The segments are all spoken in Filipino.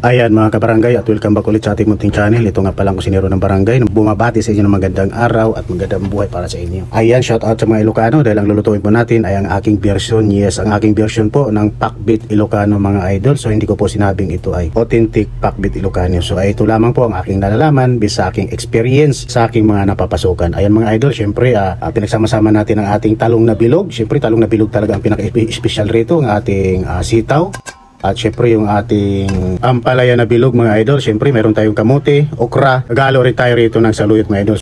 Ayan mga kabarangay, at welcome back ulit sa ating munting channel. Ito nga palang kusinero ng barangay, bumabati sa inyo ng magandang araw at magandang buhay para sa inyo. Ayan, shout out sa mga Ilocano dahil ang lulutuin po natin ay ang aking version. Yes, ang aking version po ng Pakbit Ilocano mga idol. So hindi ko po sinabing ito ay authentic Pakbit Ilocano. So ito lamang po ang aking nalalaman based sa aking experience sa aking mga napapasukan. Ayan mga idol, syempre pinagsama-sama natin ang ating talong na bilog. Syempre talong na bilog talaga ang pinaka-special rito, ang ating sitaw. At syempre yung ating ampalaya na bilog mga idol. Syempre meron tayong kamote, okra. Galo rin tayo rito ng saluyot mga idol.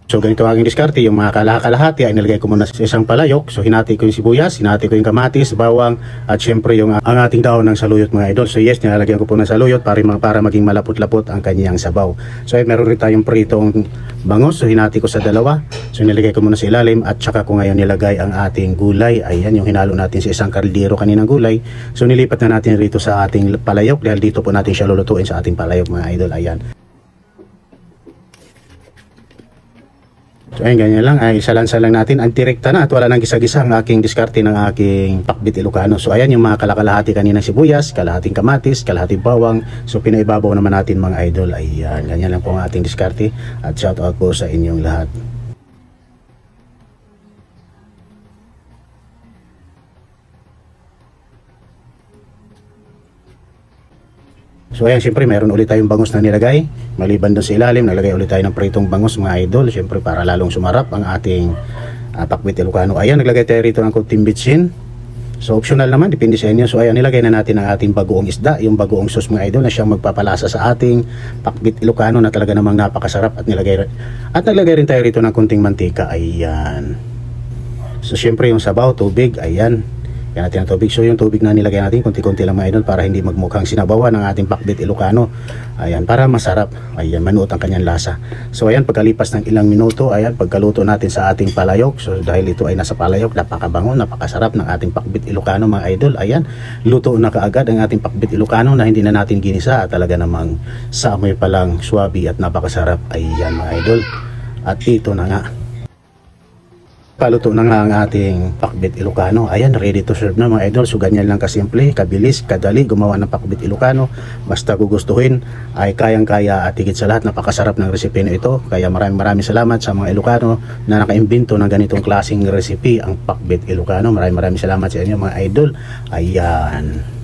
So ganito ang aking diskarte, yung mga kalahati ay nilagay ko muna sa isang palayok. So hinati ko yung sibuyas, hinati ko yung kamatis, bawang, at syempre yung ang ating daon ng saluyot mga idol. So yes, nilalagyan ko po ng saluyot para maging malapot-lapot ang kanyang sabaw. So meron rin tayong pritong bangos, so hinati ko sa dalawa. So nilagay ko muna sa ilalim at saka ko ngayon nilagay ang ating gulay. Ayan yung hinalo natin sa isang kaldero kaninang gulay. So nilipat na natin rito sa ating palayok dahil dito po natin siya lulutuin sa ating palayok mga idol. Ayan. So ayun, ganyan lang, ay salansa lang natin, antirekta na at wala nang gisa-gisa ang aking diskarte ng aking Pakbit Ilocano. So ayan yung mga kalakalahati kaninang sibuyas, kalahating kamatis, kalahating bawang. So pinaibabaw naman natin mga idol. Ayan, ganyan lang po ang ating diskarte at shout out po sa inyong lahat. So ayan, syempre meron ulit tayong bangus na nilagay. Maliban doon sa ilalim, naglagay ulit tayo ng pritong bangus mga idol. Syempre para lalong sumarap ang ating Pakbit Ilocano. Ayan, naglagay tayo rito ng kunting bitsin. So optional naman, depende sa inyo. So ayan, nilagay na natin ang ating bagoong isda, yung bagoong sauce mga idol na siyang magpapalasa sa ating Pakbit Ilocano na talaga namang napakasarap. At naglagay rin tayo rito ng kunting mantika. Ayan. So syempre yung sabaw, tubig, ayan. Yan natin ang tubig. So yung tubig na nilagay natin, konti-konti lang mga idol para hindi magmukhang sinabawan ng ating Pakbit Ilocano. Ayan, para masarap. Ayan, manuot ang kanyang lasa. So ayan, pagkalipas ng ilang minuto, ayan, pagkaluto natin sa ating palayok. So dahil ito ay nasa palayok, napakabango, napakasarap ng ating Pakbit Ilocano mga idol. Ayan, luto na kaagad ang ating Pakbit Ilocano na hindi na natin ginisa. Talaga namang sa amoy pa lang swabe at napakasarap. Ayan mga idol. At ito na nga. Paluto na nga ang ating Pakbit Ilocano. Ayan, ready to serve na mga idol. So ganyan lang kasimple, kabilis, kadali gumawa ng Pakbit Ilocano. Basta gugustuhin ay kayang-kaya at higit sa lahat napakasarap ng recipe na ito. Kaya maraming salamat sa mga Ilocano na nakaimbento ng ganitong klaseng recipe, ang Pakbit Ilocano. Maraming salamat sa inyo mga idol. Ayan.